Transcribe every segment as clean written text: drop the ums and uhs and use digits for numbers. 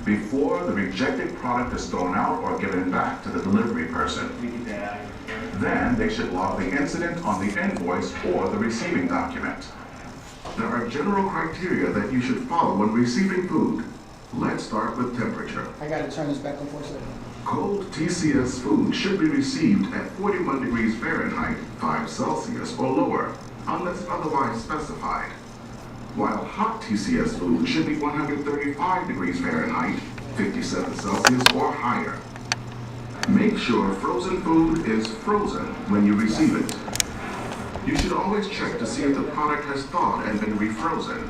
before the rejected product is thrown out or given back to the delivery person. Then they should log the incident on the invoice or the receiving document. There are general criteria that you should follow when receiving food. Let's start with temperature. I gotta turn this back on for a second. Cold TCS food should be received at 41 degrees Fahrenheit, 5 Celsius or lower, unless otherwise specified. While hot TCS food should be 135 degrees Fahrenheit, 57 Celsius or higher. Make sure frozen food is frozen when you receive it. You should always check to see if the product has thawed and been refrozen.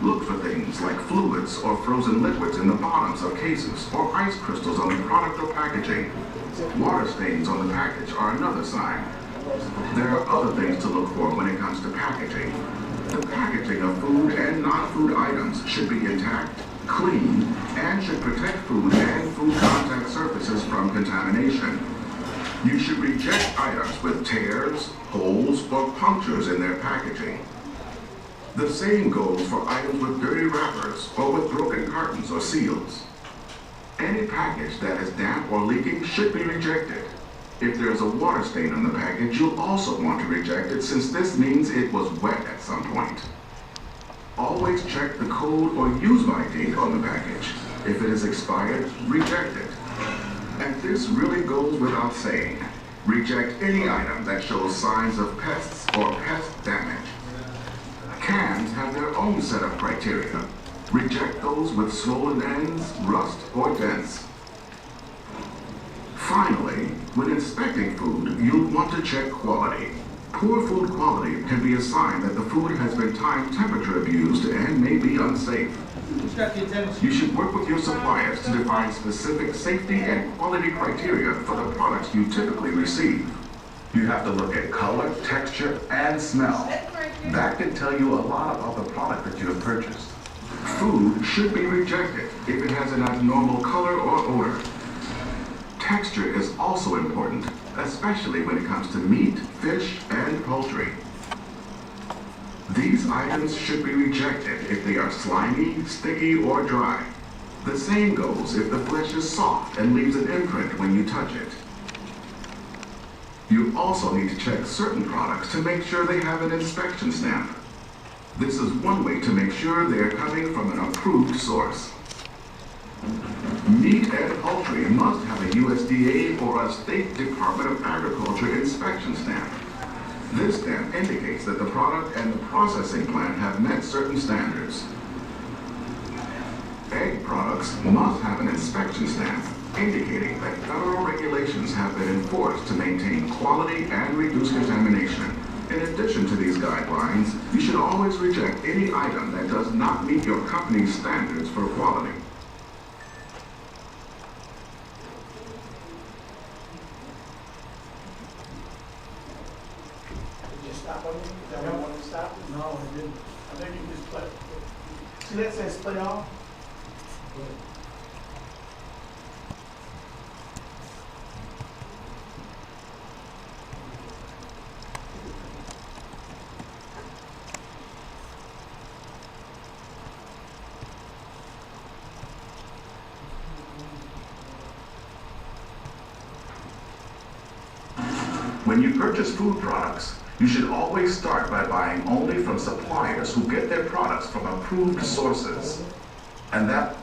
Look for things like fluids or frozen liquids in the bottoms of cases or ice crystals on the product or packaging. Water stains on the package are another sign. There are other things to look for when it comes to packaging. The packaging of food and non-food items should be intact, clean, and should protect food and food contact surfaces from contamination. You should reject items with tears, holes, or punctures in their packaging. The same goes for items with dirty wrappers or with broken cartons or seals. Any package that is damp or leaking should be rejected. If there is a water stain on the package, you'll also want to reject it since this means it was wet at some point. Always check the code or use-by date on the package. If it is expired, reject it. And this really goes without saying. Reject any item that shows signs of pests or pest damage. Cans have their own set of criteria. Reject those with swollen ends, rust, or dents. Finally, when inspecting food, you'll want to check quality. Poor food quality can be a sign that the food has been time temperature abused and may be unsafe. You should work with your suppliers to define specific safety and quality criteria for the products you typically receive. You have to look at color, texture, and smell. That can tell you a lot about the product that you have purchased. Food should be rejected if it has an abnormal color or odor. Texture is also important, especially when it comes to meat, fish, and poultry. These items should be rejected if they are slimy, sticky, or dry. The same goes if the flesh is soft and leaves an imprint when you touch it. You also need to check certain products to make sure they have an inspection stamp. This is one way to make sure they are coming from an approved source. Meat and poultry must have a USDA or a State Department of Agriculture inspection stamp. This stamp indicates that the product and the processing plant have met certain standards. Egg products must have an inspection stamp, indicating that federal regulations have been enforced to maintain quality and reduce contamination. In addition to these guidelines, you should always reject any item that does not meet your company's standards for quality. Did you stop on me? Is that what you wanted to stop? No, I didn't. I think you just play. See that says play off? When you purchase food products, you should always start by buying only from suppliers who get their products from approved sources. And that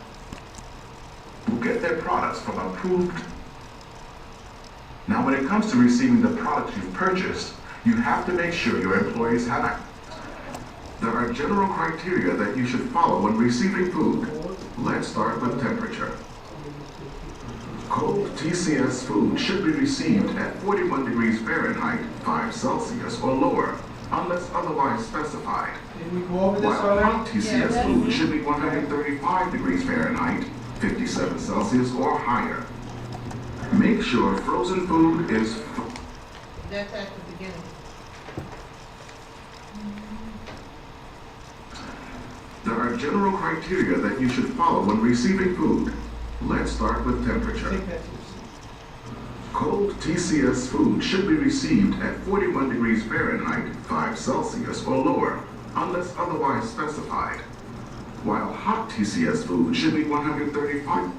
who get their products from approved. Now, when it comes to receiving the product you've purchased, you have to make sure your employees have it. There are general criteria that you should follow when receiving food. Let's start with temperature. Cold TCS food should be received at 41 degrees Fahrenheit, 5 Celsius or lower, unless otherwise specified. Did we go over this While hot already? TCS food should be 135 degrees Fahrenheit, 57 Celsius or higher. Make sure frozen food is That's at the beginning. There are general criteria that you should follow when receiving food. Let's start with temperature. Take that to the seat. Cold TCS food should be received at 41 degrees Fahrenheit, 5 Celsius or lower, unless otherwise specified. while hot TCS food should be 135.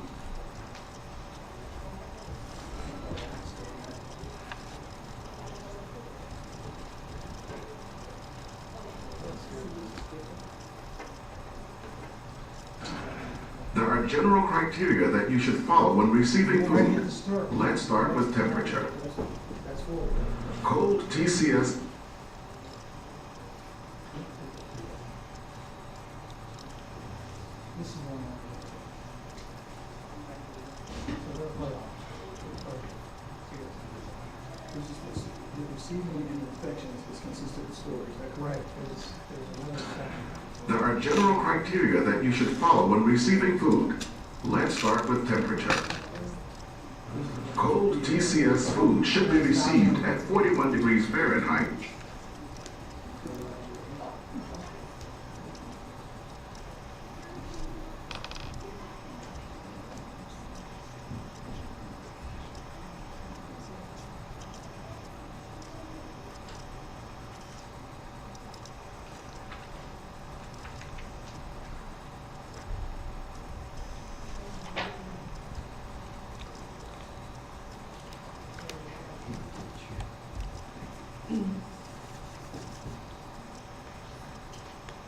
There are general criteria that you should follow when receiving food. Let's start with temperature. That's four. Cold TCS This is one. So they're playoffs. This is this, the receiving and infections is consistent with stores, is that correct? There's another section. There are general criteria that you should follow when receiving food. Let's start with temperature. Cold TCS food should be received at 41 degrees Fahrenheit.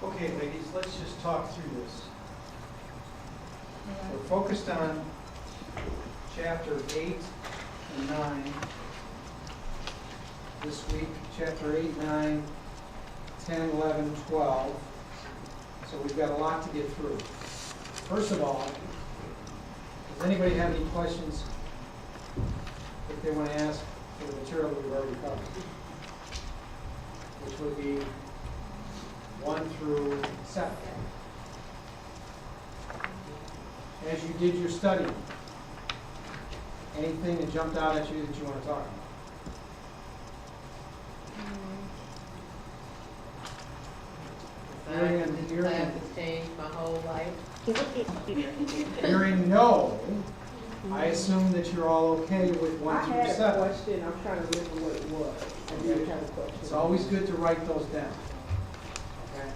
Okay, ladies, let's just talk through this. We're focused on chapter 8 and 9 this week, chapter 8, 9, 10, 11, 12. So we've got a lot to get through. First of all, does anybody have any questions that they want to ask for the material that we've already covered? Which would be 1 through 7. As you did your study, anything that jumped out at you that you want to talk about? This class has changed my whole life. Hearing no, I assume that you're all okay with 1 I through had a 7. question, I'm trying to remember what it was. I did have a question. It's always good to write those down. Okay?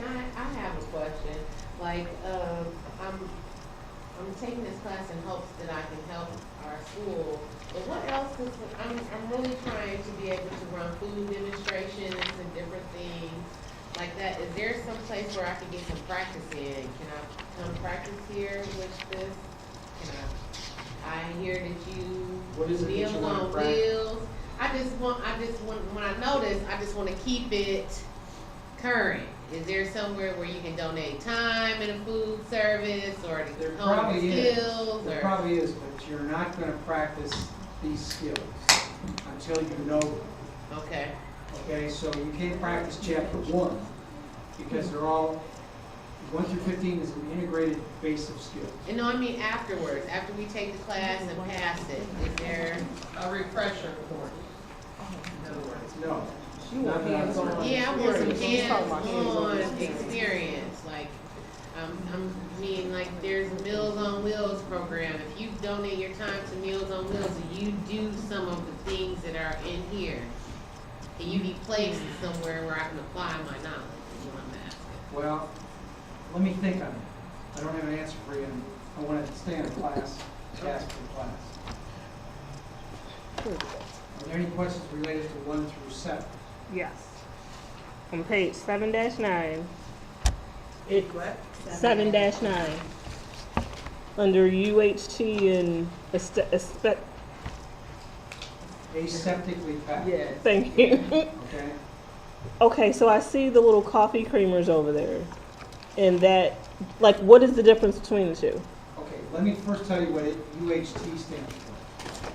I have a question. Like, I'm taking this class in hopes that I can help our school. But what else is, I'm really trying to be able to run food demonstrations and different things like that. Is there some place where I can get some practice in? Can I come practice here with this? Can I hear that you What is it that you Meals want to on practice? Wheels. I just want, when I notice, I just want to keep it current. Is there somewhere where you can donate time in a food service or to There hone probably is. skills? There Or probably is, but you're not going to practice these skills until you know them. okay, Okay, so you can't practice chapter 1 because they're all, 1 through 15 is an integrated base of skills. and no, I mean afterwards, after we take the class and pass it, is there a refresher course? In other words, No. She want hands-on. yeah, I want some She's talking about hands-on hands-on. experience. Like, I mean, like there's Meals on Wheels program. If you donate your time to Meals on Wheels, you do some of the things that are in here. Can you be placed somewhere where I can apply my knowledge? Is what I'm asking. Well, let me think on it. I don't have an answer for you. I want to stay in a class, ask for class. Are there any questions related to 1 through 7? Yes. On page 7-9. What? 7-9. Under UHT and Aseptically packed. Yes. Thank you. Okay? Okay, so I see the little coffee creamers over there. And that, like, what is the difference between the two? Okay, let me first tell you what UHT stands for.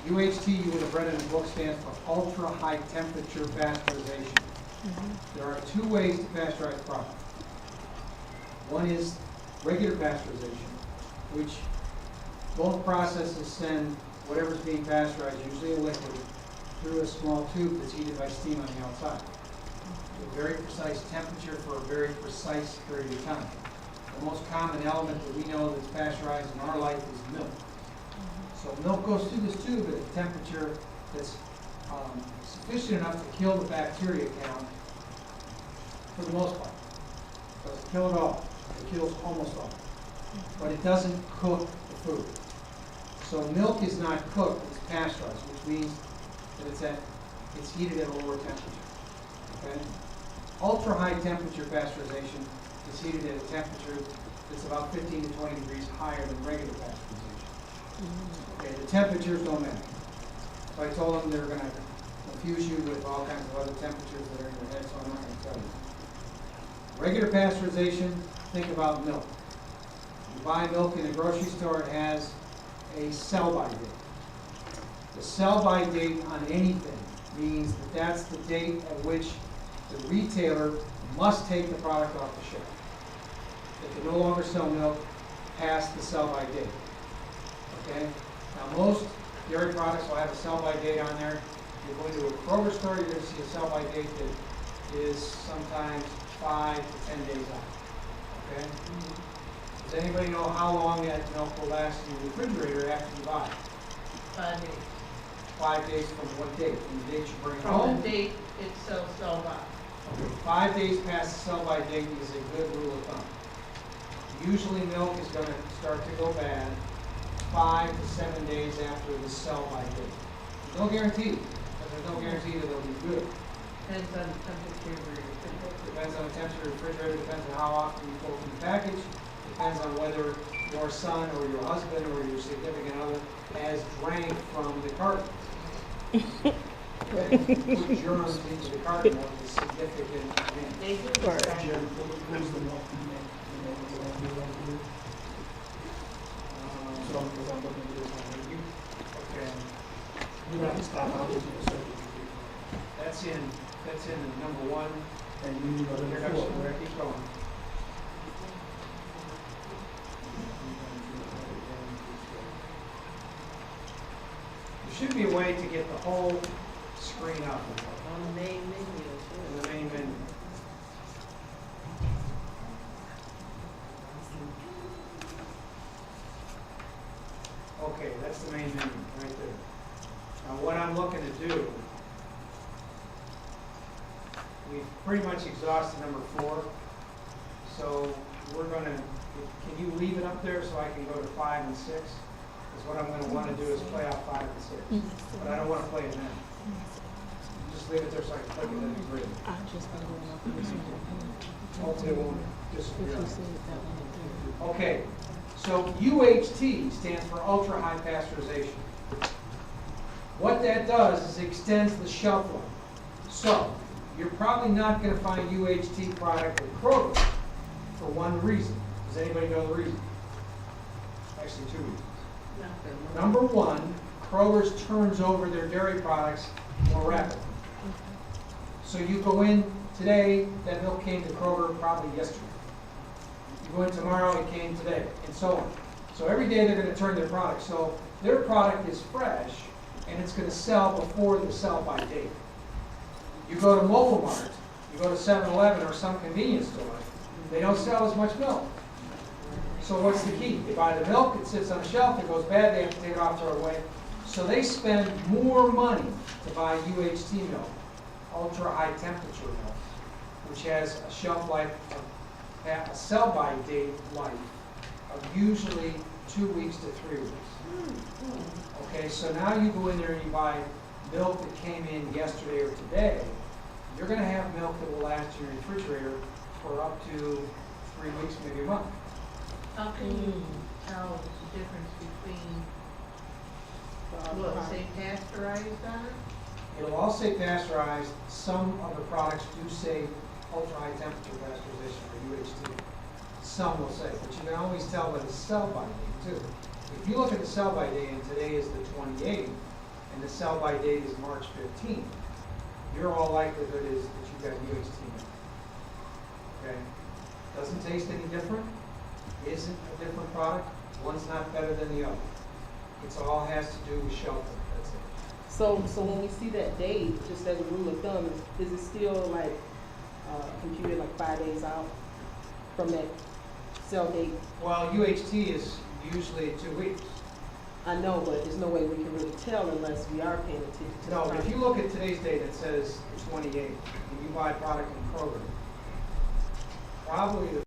UHT, you would have read in the book, stands for ultra high temperature pasteurization. There are 2 ways to pasteurize product. One is regular pasteurization, which both processes send whatever's being pasteurized, usually a liquid, through a small tube that's heated by steam on the outside. A very precise temperature for a very precise period of time. The most common element that we know that's pasteurized in our life is milk. So milk goes through this tube at a temperature that's sufficient enough to kill the bacteria count for the most part. Doesn't kill it all. It kills almost all. But it doesn't cook the food. So milk is not cooked, it's pasteurized, which means that it's heated at a lower temperature. Okay? Ultra-high temperature pasteurization is heated at a temperature that's about 15 to 20 degrees higher than regular pasteurization. Okay, the temperatures don't matter. So I told them they're going to confuse you with all kinds of other temperatures that are in your head, so I'm not going to tell you. Regular pasteurization, think about milk. You buy milk in the grocery store, it has a sell-by date. The sell-by date on anything means that that's the date at which the retailer must take the product off the shelf. They can no longer sell milk past the sell-by date. Okay? Now most dairy products will have a sell-by date on there. If you're going to a Kroger store, you're going to see a sell-by date that is sometimes 5 to 10 days out. Okay? Does anybody know how long that milk will last in the refrigerator after you buy it? 5 days. 5 days from what date? From the date you bring it From home? the date it's sold by. Okay, 5 days past the sell-by date is a good rule of thumb. Usually milk is going to start to go bad 5 to 7 days after the sell-by date. There's no guarantee, because there's no guarantee that it'll be good. Depends on the temperature of your refrigerator. Depends on the temperature of the refrigerator, depends on how often you open the package, depends on whether your son or your husband or your significant other has drank from the carton. Okay? Put germs into the carton of the significant event. They do Right. discuss Okay. That's in number 1. Introduction, where keep going. There should be a way to get the whole screen up on the main menu. in the main menu. Okay, that's the main menu right there. Now what I'm looking to do, we've pretty much exhausted number 4. So we're gonna, can you leave it up there so I can go to 5 and 6? Because what I'm gonna wanna do is play out 5 and 6. But I don't wanna play it now. Just leave it there so I can click it in the grid. Hopefully it won't disappear. Okay, so UHT stands for ultra high pasteurization. What that does is extends the shelf life. So, you're probably not going to find UHT product at Kroger for one reason. Does anybody know the reason? Actually, 2 reasons. Number 1, Kroger's turns over their dairy products more rapidly. So you go in today, that milk came to Kroger probably yesterday. You go in tomorrow, it came today, and so on. So every day they're going to turn their product. So their product is fresh, and it's going to sell before the sell-by date. You go to Mobile Mart, you go to 7-Eleven or some convenience store, they don't sell as much milk. So what's the key? They buy the milk, it sits on the shelf, it goes bad, they have to take it off, throw it away. So they spend more money to buy UHT milk, ultra-high temperature milk, which has a shelf life, a sell-by date life of usually 2 weeks to 3 weeks. Okay, so now you go in there and you buy milk that came in yesterday or today, you're going to have milk that will last in your refrigerator for up to 3 weeks, maybe a month. How can you tell the difference between, will it say pasteurized on it? It'll all say pasteurized. Some of the products do say ultra-high temperature pasteurization or UHT. Some will say, but you can always tell by the sell-by date too. If you look at the sell-by date, and today is the 28th, and the sell-by date is March 15th, your all likelihood is that you've got UHT milk. Okay? Doesn't taste any different. Isn't a different product. One's not better than the other. It's all has to do with shelf life. That's it. So when we see that date, just as a rule of thumb, is it still like computed like 5 days out from that sell date? Well, UHT is usually 2 weeks. I know, but there's no way we can really tell unless we are paying attention to No, the but if time. you look at today's date, it says the 28th, and you buy a product in Kroger, Probably the